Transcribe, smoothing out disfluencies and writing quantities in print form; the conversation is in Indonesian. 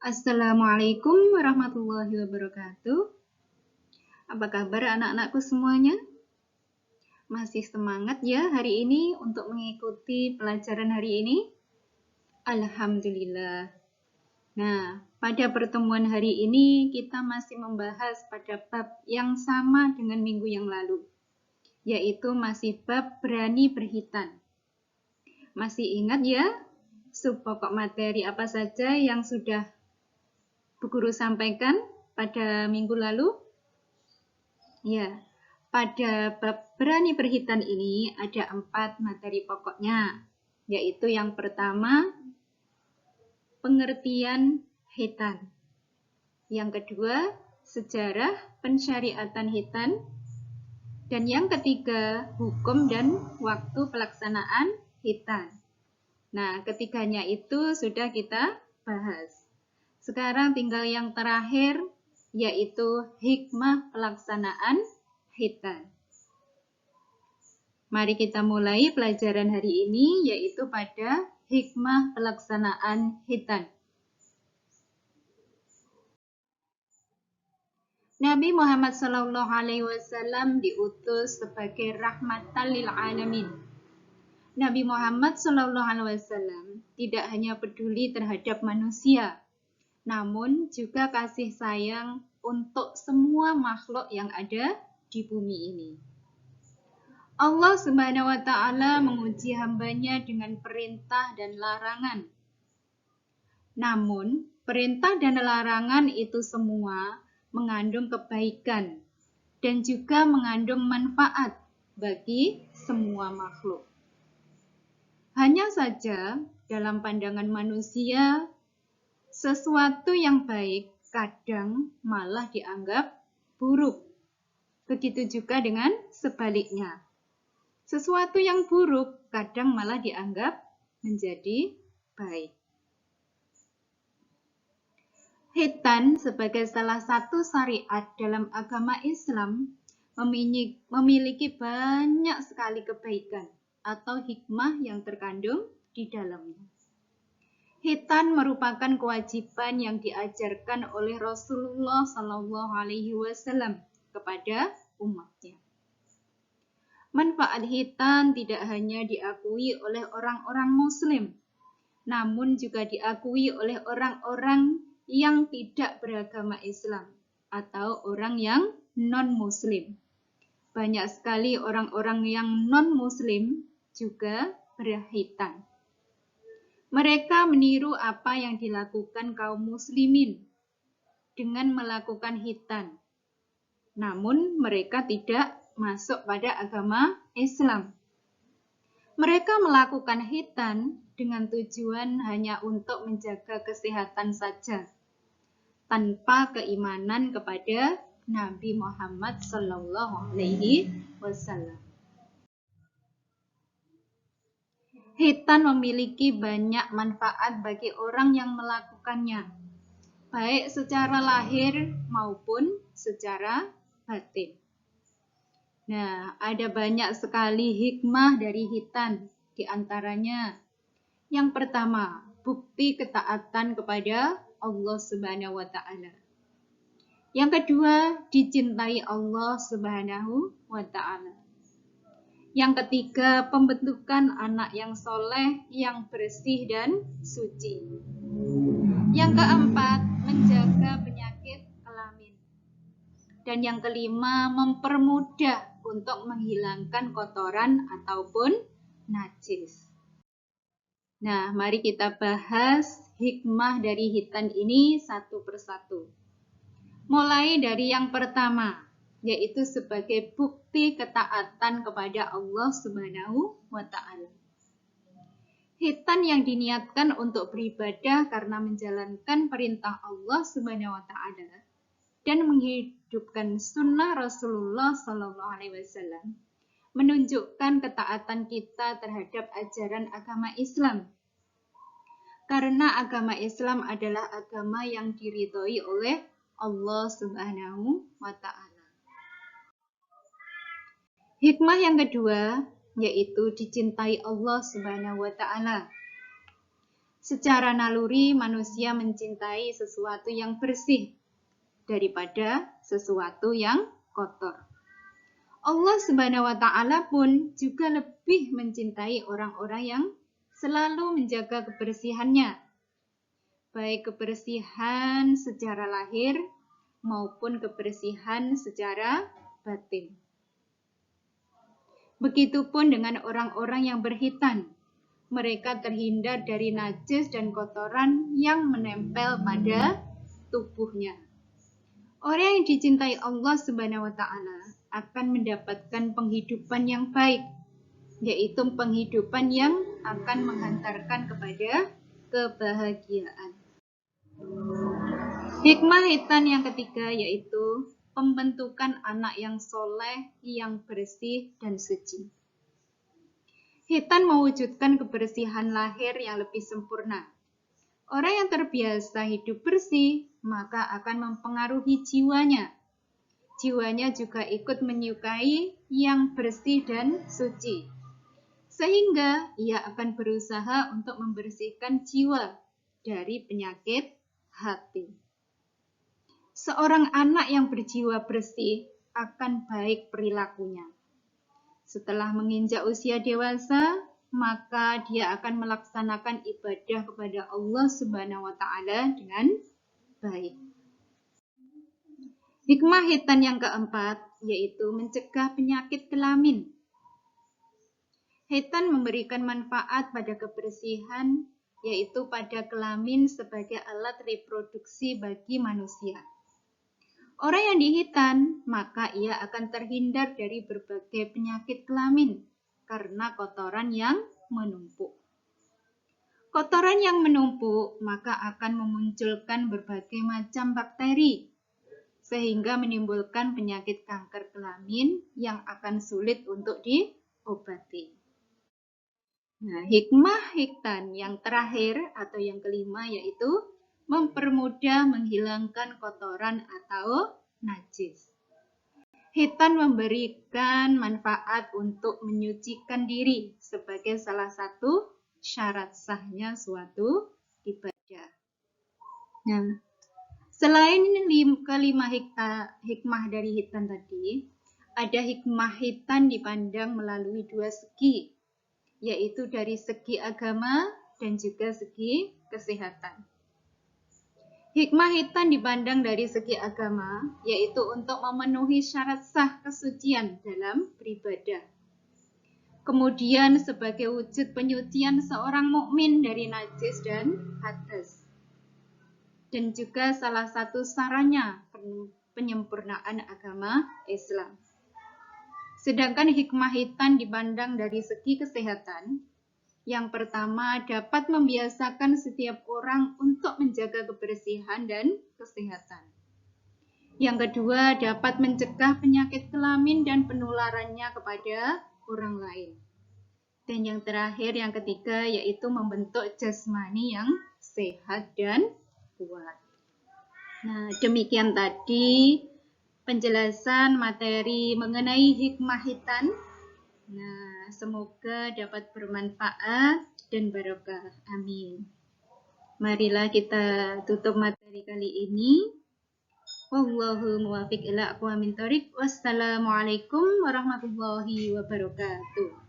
Assalamualaikum warahmatullahi wabarakatuh. Apa kabar anak-anakku semuanya? Masih semangat ya hari ini untuk mengikuti pelajaran hari ini? Alhamdulillah. Nah, pada pertemuan hari ini kita masih membahas pada bab yang sama dengan minggu yang lalu, yaitu masih bab berani berhitan. Masih ingat ya subpokok materi apa saja yang sudah Bu Guru sampaikan pada minggu lalu? Ya, pada bab berani berhitan ini ada 4 materi pokoknya, yaitu yang pertama, pengertian hitan. Yang kedua, sejarah pensyariatan hitan. Dan yang ketiga, hukum dan waktu pelaksanaan hitan. Nah, ketiganya itu sudah kita bahas. Sekarang tinggal yang terakhir, yaitu hikmah pelaksanaan hitan. Mari kita mulai pelajaran hari ini, yaitu pada hikmah pelaksanaan hitan. Nabi Muhammad SAW diutus sebagai rahmatan lil alamin. Nabi Muhammad SAW tidak hanya peduli terhadap manusia, namun juga kasih sayang untuk semua makhluk yang ada di bumi ini. Allah Subhanahu wa Ta'ala menguji hambanya dengan perintah dan larangan. Namun, perintah dan larangan itu semua mengandung kebaikan dan juga mengandung manfaat bagi semua makhluk. Hanya saja, dalam pandangan manusia, sesuatu yang baik kadang malah dianggap buruk. Begitu juga dengan sebaliknya. Sesuatu yang buruk kadang malah dianggap menjadi baik. Hitan sebagai salah satu syariat dalam agama Islam memiliki banyak sekali kebaikan atau hikmah yang terkandung di dalamnya. Hitan merupakan kewajiban yang diajarkan oleh Rasulullah SAW kepada umatnya. Manfaat hitan tidak hanya diakui oleh orang-orang Muslim, namun juga diakui oleh orang-orang yang tidak beragama Islam atau orang yang non-Muslim. Banyak sekali orang-orang yang non-Muslim juga berhitan. Mereka meniru apa yang dilakukan kaum muslimin dengan melakukan hitan. Namun mereka tidak masuk pada agama Islam. Mereka melakukan hitan dengan tujuan hanya untuk menjaga kesehatan saja, tanpa keimanan kepada Nabi Muhammad SAW. Hitan memiliki banyak manfaat bagi orang yang melakukannya, baik secara lahir maupun secara batin. Nah, ada banyak sekali hikmah dari hitan. Di antaranya, yang pertama, bukti ketaatan kepada Allah Subhanahu wa Ta'ala. Yang kedua, dicintai Allah Subhanahu wa Ta'ala. Yang ketiga, pembentukan anak yang soleh, yang bersih dan suci. Yang keempat, menjaga penyakit kelamin. Dan yang kelima, mempermudah untuk menghilangkan kotoran ataupun najis. Nah, mari kita bahas hikmah dari hitan ini satu persatu. Mulai dari yang pertama, yaitu sebagai bukti ketaatan kepada Allah Subhanahu wa Ta'ala. Hitan yang diniatkan untuk beribadah karena menjalankan perintah Allah Subhanahu wa Ta'ala dan menghidupkan sunnah Rasulullah SAW menunjukkan ketaatan kita terhadap ajaran agama Islam. Karena agama Islam adalah agama yang diridhoi oleh Allah Subhanahu wa Ta'ala. Hikmah yang kedua, yaitu dicintai Allah Subhanahu wa Ta'ala. Secara naluri manusia mencintai sesuatu yang bersih daripada sesuatu yang kotor. Allah Subhanahu wa Ta'ala pun juga lebih mencintai orang-orang yang selalu menjaga kebersihannya, baik kebersihan secara lahir maupun kebersihan secara batin. Begitupun dengan orang-orang yang berhitan. Mereka terhindar dari najis dan kotoran yang menempel pada tubuhnya. Orang yang dicintai Allah Subhanahu wa Ta'ala akan mendapatkan penghidupan yang baik, yaitu penghidupan yang akan menghantarkan kepada kebahagiaan. Hikmah hitan yang ketiga yaitu pembentukan anak yang soleh, yang bersih dan suci. Hitan mewujudkan kebersihan lahir yang lebih sempurna. Orang yang terbiasa hidup bersih, maka akan mempengaruhi jiwanya. Jiwanya juga ikut menyukai yang bersih dan suci. Sehingga ia akan berusaha untuk membersihkan jiwa dari penyakit hati. Seorang anak yang berjiwa bersih akan baik perilakunya. Setelah menginjak usia dewasa, maka dia akan melaksanakan ibadah kepada Allah Subhanahu wa Ta'ala dengan baik. Hikmah hitan yang keempat yaitu mencegah penyakit kelamin. Hitan memberikan manfaat pada kebersihan, yaitu pada kelamin sebagai alat reproduksi bagi manusia. Orang yang dihitan, maka ia akan terhindar dari berbagai penyakit kelamin karena kotoran yang menumpuk. Kotoran yang menumpuk maka akan memunculkan berbagai macam bakteri, sehingga menimbulkan penyakit kanker kelamin yang akan sulit untuk diobati. Nah, hikmah hitan yang terakhir atau yang kelima yaitu mempermudah menghilangkan kotoran atau najis. Hitan memberikan manfaat untuk menyucikan diri sebagai salah satu syarat sahnya suatu ibadah. Nah, selain kelima hikmah dari hitan tadi, ada hikmah hitan dipandang melalui dua segi, yaitu dari segi agama dan juga segi kesehatan. Hikmah hitan dipandang dari segi agama, yaitu untuk memenuhi syarat sah kesucian dalam beribadah. Kemudian sebagai wujud penyucian seorang mukmin dari najis dan hadas. Dan juga salah satu sarannya penyempurnaan agama Islam. Sedangkan hikmah hitan dipandang dari segi kesehatan. Yang pertama, dapat membiasakan setiap orang untuk menjaga kebersihan dan kesehatan. Yang kedua, dapat mencegah penyakit kelamin dan penularannya kepada orang lain. Dan yang terakhir, yang ketiga, yaitu membentuk jasmani yang sehat dan kuat. Nah, demikian tadi penjelasan materi mengenai hikmah hitan. Nah, semoga dapat bermanfaat dan barokah. Amin. Marilah kita tutup materi kali ini. Wallahu muwaffiq ila aqwamit thoriq. Wassalamualaikum warahmatullahi wabarakatuh.